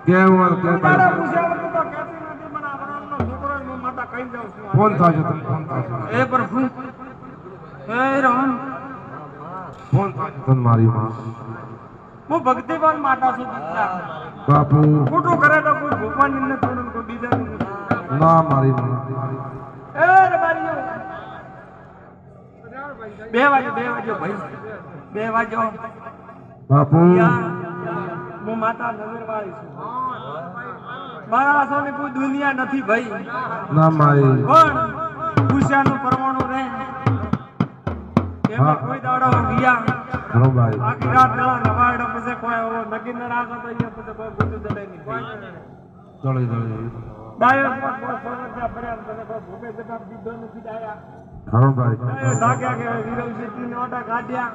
કેવું કે તારે પૂછ્યા વગર તો કહેતી નથી મને આ વરાળનો છોકરો હું માતા કહી દઉં છું ફોન થાજો તમે ફોન થાજો એ પ્રભુ હે રામ ફોન થાજો તમે મારી માં હું ભક્તિવાન માતા છું દીકરા બાપુ ખોટું કરે તો કોઈ ભગવાનની ને છોડે કોઈ બીજાની ને ના મારી માં એ રબારીઓ બે વાજો ભાઈ 2 વાજો બાપુ હું માતા નજરવાળી છું મારા સોની કોઈ દુનિયા નથી ભાઈ ના મારી પણ પૂછ્યાનું પરમાણુ રહે એમાં કોઈ દાડો ગયા હરો ભાઈ આખી રાત દાડા નવાડો પછી કોઈ એવો નગી ન રાખો તો અહીંયા પછી કોઈ ગુંડું જડે નહીં ચલો ડાયો સોનરજા ભર્યા મને કોઈ ભૂપે જતા દીધો નથી ડાયા હરો ભાઈ ડાયો ધાગ્યા કે વીરવ સિટીને ઓટા કાઢ્યા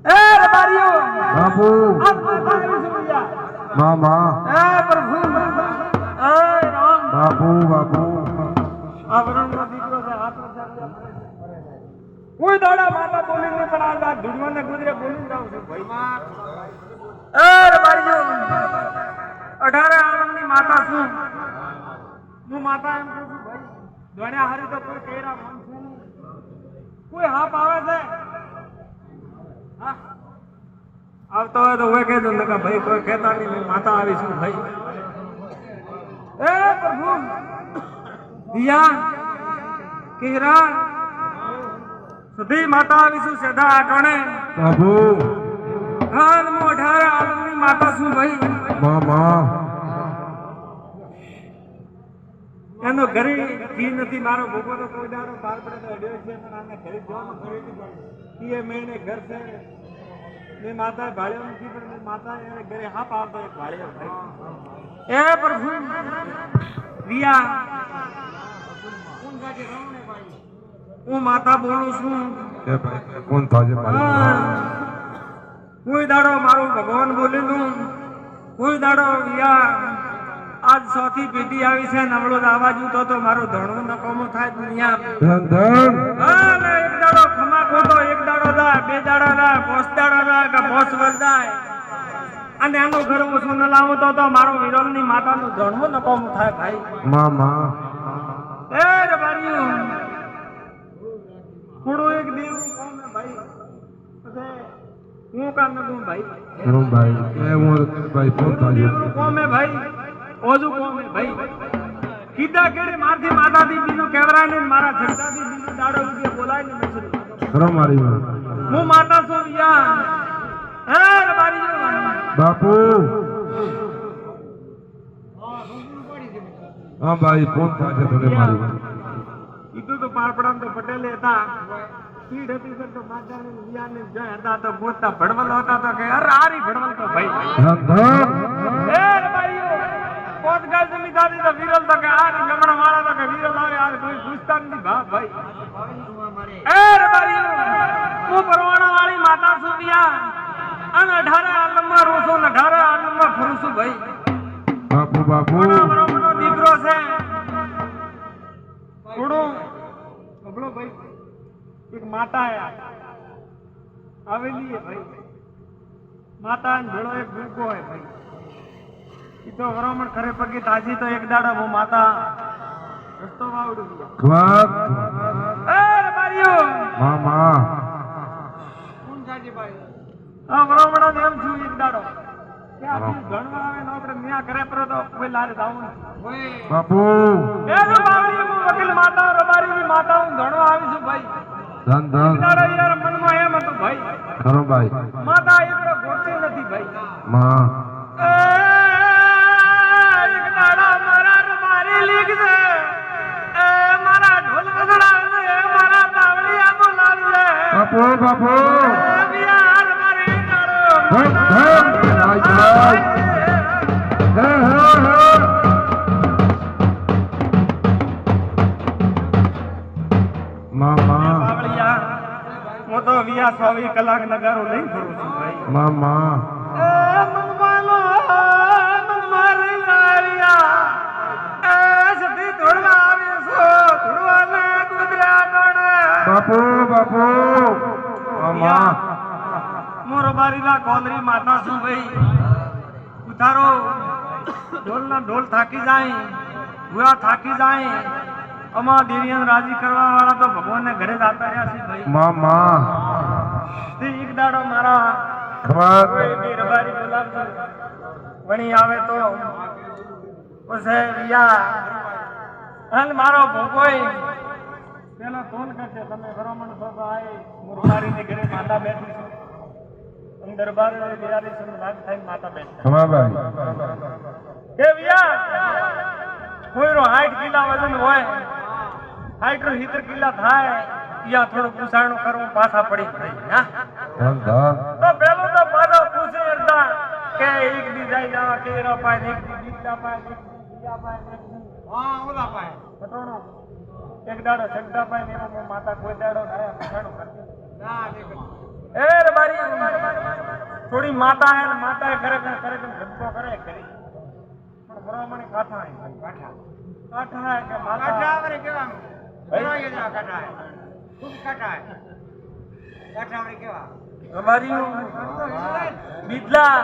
એ રબારીઓ બાપુ આ ભાઈ સુનિયા મામા એ પ્રભુ એ રામ બાપુ આ વરણનો દીકરો છે હાથ કોઈ દાડા માતા બોલીને પણ આ ધૂળવાને ગુજરે બોલી જાઉં છું ભાઈ એ રબારીઓ 18 આનંદની માતા છું હું માતા એમ કહું છું ભાઈ દોણ્યા હારી તો કોઈ કેરા મન છે નહીં કોઈ હાપ આવે છે હા આવતો હોય તો હું કહી દઉં કે ભાઈ કોઈ કહેતા નહીં હું માતા આવી છું ભાઈ એ પ્રભુ દિયા કેરા સધી માતા આવીશું સેધા આટણે બાપુ હાલ હું 18 આલમની માતા છું ભાઈ મામા એનો ઘરે ઘી નથી મારો ભોગો તો કોઈ દાડો બહાર પડે તો અડ્યો છે પણ આને ઘરે જવાનું ખરીદી પડે એ મેને ઘર છે મેં માતા ભાળ્યો નથી પણ મેં માતા એને ઘરે હાપ આવતો એક ભાળ્યો ભાઈ એ પ્રભુ રિયા હું માતા બોલું છું કે ભાઈ ફોન થાજો મારી માં કોઈ દાડો મારું ભગવાન બોલેલું કોઈ દાડો રિયા આજ 100 થી પેટી આવી છે નમળો આવાજ ઉતો તો મારું ધણું નકોમો થાય દુનિયા ધન હા ને એક દાડો ખમા ખોતો એક દાડો જાય 2 દાડા જાય 5 દાડા જાય કે 5 વર્ષ જાય અને એનું ઘર ઓછું ન લાવું તો મારો વિરોલની માતાનું ધણું નકોમો થાય ભાઈ મામા એ રબારીઓ થોડું એક દેવું કોમ હે ભાઈ હું કામ ન દઉં ભાઈ હરો ભાઈ એ હું ભાઈ ફોન થાજો દેવું કોમ હે ભાઈ ઓજુ કોમ હે ભાઈ કીધા કેડી મારથી માતાથી બીજું કેવરાય ને મારા છગડાથી બીજું દાડો ઉગે બોલાય ને મસરી હરો મારી માં હું માતા છું યા હે રબારીઓ બાપુ હા ભાઈ ફોન થાજો તને મારી માં કીધું તો પારપડામ તો પટેલે હતા પીડ હતી સર તો માતાને વિયાને જય હતા તો બોલતા ભડવલ હતા તો કે અરે આરી ભડવલ તો ભાઈ ધન એ રબારીઓ કોટ ગાય જમીદારી તો વિરલ તો કે આરી લમણ વાળા તો કે વિરલ આવે આ કોઈ ગુસ્તા નથી ભાઈ એ રબારીઓ હું પરવાણા વાળી માતા છું વિયા અને 18 આલમમાં રોસો ને 18 આલમમાં ફરું છું ભાઈ બાપુ બરોબરનો દીકરો છે થોડો અબળો ભાઈ એક માતા આવેલી હે ભાઈ માતા ને ભેળો એક ભૂકો હે ભાઈ ઈ તો વરામણ ખરે પગે તાજી તો એક દાડા હું માતા રસ્તો વાવડું વાત એ રબારીઓ મામા કોણ જાજી ભાઈ આ વરામણ એમ છું એક દાડો કે આ ગણવા આવે ને આપણે ન્યા કરે પર તો કોઈ લારે જાવું બાપુ એ રબારી હું વકીલ માતા રબારીની માતા હું ગણવા આવી છું ભાઈ ધન તારા યાર મનમાં એમ હતું ભાઈ ખરો ભાઈ માતા એકડે ગોતી નથી ભાઈ માં એક દાડા મારા રબારી લીગશે એ મારા ઢોલ વગડાવશે મારા બાવળિયા બોલાવશે બાપુ યાર મારી દાડો મામા હું તો 24 કલાક નગારો લઈ ફરું છું ભાઈ મામા મનમાનો મનમારી લારિયા એ સધી ધોળવા આવ્યો છો ધોળવાને કુદરા ગણે બાપુ મામા મોરો બારીલા કોંદરી માતા છું ભાઈ ઉતારો ઢોલના ઢોલ થાકી જાય ભૂયા થાકી જાય અમારા દેવીને રાજી કરવા વાળા તો ભગવાનને ઘરે જતા રહ્યા છે ભાઈ માં તે એક દાડો મારા ખબર કોઈ બી રબારી બોલાવજો વણી આવે તો પછી વિયા અને મારો ભોગોય પેલો ફોન કરશે તમે ભરોમણ છો તો આય મુરમારીની ઘરે માતા બેઠી છે અને દરબાર બિરારી છે રાગ થાય માતા બેઠી ખબર ભાઈ કે વિયા કોઈનો 60 કિલા વજન હોય 60 70 કિલા થાય યા થોડું પૂછાણું કરવું પાછા પડી જાય હા ધન ધન તો પેલો તો પાછો પૂછે અડધા કે એક દી જાય જાવા કેરો પાય એક દી બીજા પાય એક દી બીજા પાય એક દી હા ઓલા પાય પટોણો એક દાડો છગડા પાય ને એનો માતા કોઈ દાડો આયા પૂછાણું કરતી ના એ રે મારી થોડી માતા હે ને માતા કરે ધંધો કરે કરી પણ બરામણી કાઠા હે કાઠા કે માતા કાઠા વરે કેવાનું ભાઈ જા કાઠા હે ખૂબ કાઠા હે કાઠા વરે કેવા અમારી બીજલા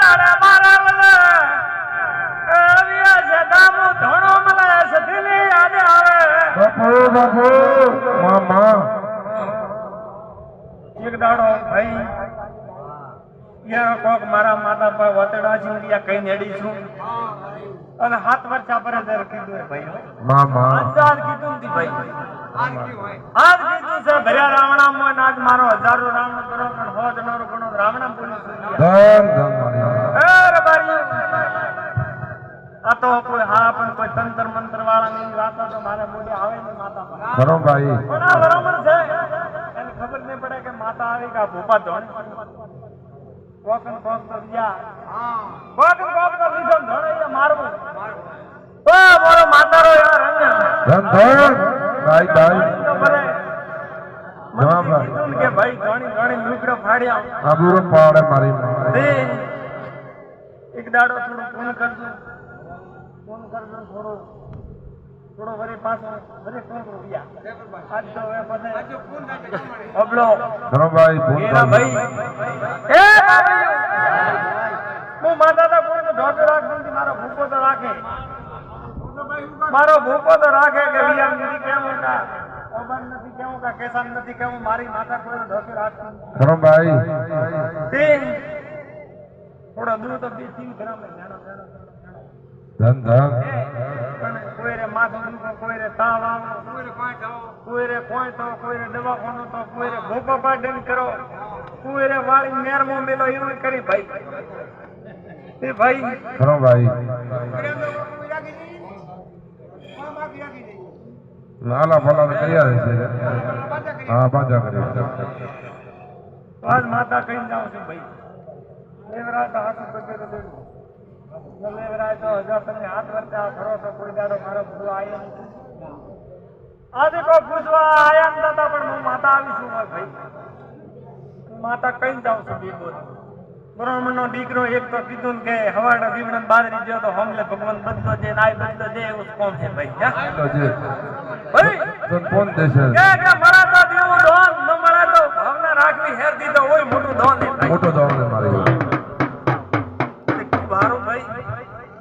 મારા મારા વલા અવિયા સદામુ ધણો મને સદીની યાદ આવે બાપુ માં એક દાડો ભાઈ યા કોક મારા માતા પર વતડા છે કઈ નેડી છું અને 7 વર્ષા પર દર કીધું ભાઈ માં હજાર કીધું થી ભાઈ આજ કીધું છે ભર્યા રાવણા મોન આજ મારો હજારો રાવણ કરો પણ હોજ નરો ગણો રાવણા બોલી ધન ધન મારી એ રબારી આ તો કોઈ હા પણ કોઈ તંત્ર મંત્ર વાળા ની વાતો તો મારે મોઢે આવે નહીં માતા પર ખરો ભાઈ પણ આ બરાબર છે એને ખબર નહીં પડે કે માતા આવી કે ભૂપા ધોણી કોકન કોક તો દિયા કોકન કોક તો બીજો ધોણે મારવું તો મારો માતારો યાર રંગ ધન ધન ભાઈ ભાઈ તો ભલે જવાબ મને કીધું ને કે ભાઈ ધોણી ધોણી લુગડો ફાડ્યા આબુરો પાડે મારી માં તે એક દાડો થોડું ફોન કરજો થોડો વરે પાછો વરે ફોન રૂપિયા આજ તો હવે પછી અબળો ખરો ભાઈ ફોન એરા ભાઈ એ હું માતા તો કોઈ ઢોટ રાખતી મારો ભૂકો તો રાખે કે વિયામ નથી કેવું કા ઓબન નથી કેવું કા કેસાન નથી કેવું મારી માતા કોઈ ઢોટ રાખતી ખરો ભાઈ તે થોડો દૂર તો 2-3 ગ્રામ જાણો ધન ધન કોઈ રે માથું દુખો કોઈ રે તાવ આવે કોઈ રે કોઈ તો કોઈ રે દવાખાનું તો કોઈ રે ભોપો પાડન કરો કોઈ રે વાળી મેરમો મેલો એવું કરી ભાઈ એ ભાઈ ખરો ભાઈ નાલા ફલા કર્યા છે હા બાજા કરી આજ માતા કઈ જાઉં છું ભાઈ લેવરા તો હાથ પકડે તો લેવરાય તો હજાર તમે હાથ વર્તા ખરો તો કોઈ દાડો મારો પૂરો આયા નથી આજે કોઈ પૂછવા આયા નતા પણ હું માતા આવીશું ભાઈ માતા કઈ જાઉં છું બીબો બ્રાહ્મણનો દીકરો એક તો કીધું કે હવાડા દીવડા બાદરી જો તો હમલે ભગવાન બદલો જે નાય બદલો જે એવું કોમ છે ભાઈ તો જે ભાઈ તો કોણ દેશે કે મળા તો દેવું ધોન ન મળે તો ભાવના રાખવી હેર દીધો હોય મોટું ધોન છે ભાઈ મોટો દોડ મારી બારો ભાઈ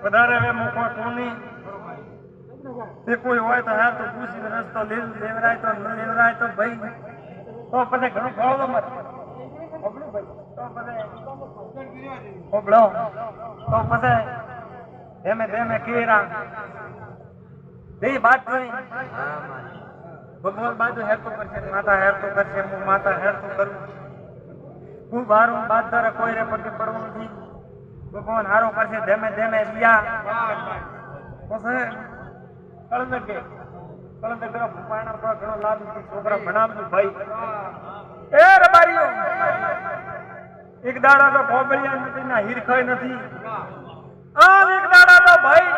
વધારે હવે મોકો કોની તે કોઈ હોય તો યાર તો પૂછી રસ્તો લેવરાય તો ન લેવરાય તો ભાઈ તો પછી ઘણું ખાવો મત ઓબળું ભાઈ તો પછી ઓબળો તો પછી ધેમે કેરા બે બાત નહીં ભગવાન બાજુ હેરતો કરશે માતા હેરતો કરશે હું માતા હેરતો કરું હું બારું બાદ તારે કોઈ રે પગે પડવું નથી ભગવાન હારો કરશે ધેમે દિયા પછી કળંદર પેલો ભૂપાણા પર ઘણો લાભ છોકરા ભણાવજો ભાઈ એ રબારીઓ એક દાડા તો કોબળિયા નથી ના હીરખાય નથી એક દાડા તો ભાઈ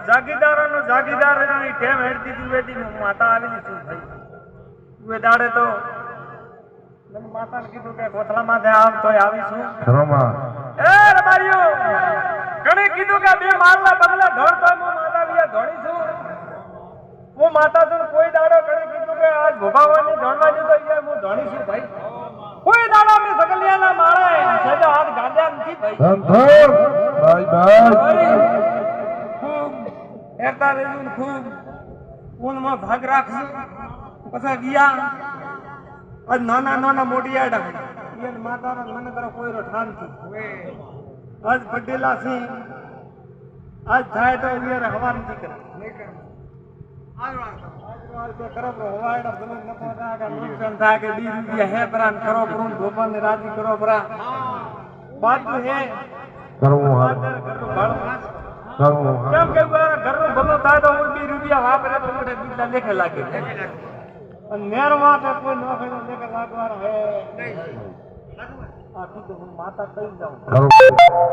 જાગીદારોનો જાગીદારની ટેમ હેડતી હતી વેતી હું માતા આવેલી છું ભાઈ એ દાડે તો મને માતાને કીધું કે કોથળા માથે આવ તોય આવીશું ખરોમાં એ રબારીઓ ઘણે કીધું કે બે માળના બગલા ધોળતો હું માતા વિયા ધોળી છું હું માતા છું કોઈ દાડો ઘણે કીધું કે આજ ભોગાવાની ધોળવા જતો હું ધોળી છું ભાઈ કોઈ દાડો મેં સગલિયાના માળે સજો હાથ ધનધર ભાઈ ભાઈ ખૂબ હેરતા રહેજો ને ખૂબ ઊનમાં ભાગ રાખજો પછી ગયા આજ નાના નાના મોટી આડા એને માતાના મને તરફ કોઈનો ઠાન થી આજ પટેલા છે આજ થાય તો એને હવા નથી કરે કરો બ્રો હવા એડા ભલે નફો થાય કે નુકસાન થાય કે 20 રૂપિયા હે પ્રાન કરો પ્રૂન ભોપાલ ને રાજી કરો પ્રા બાજુ હે કરવું હાર ઘરનું ભાડું કરવું હાર કેમ કે ઘરનું ભલો થાય તો 2 રૂપિયા વાપરે તો મોટે બીજા લેખે લાગે અને નેર માટે કોઈ નોખે લેખે લાગવાનો હે નહીં આ કીધું હું માતા કહી જાઉં કરવું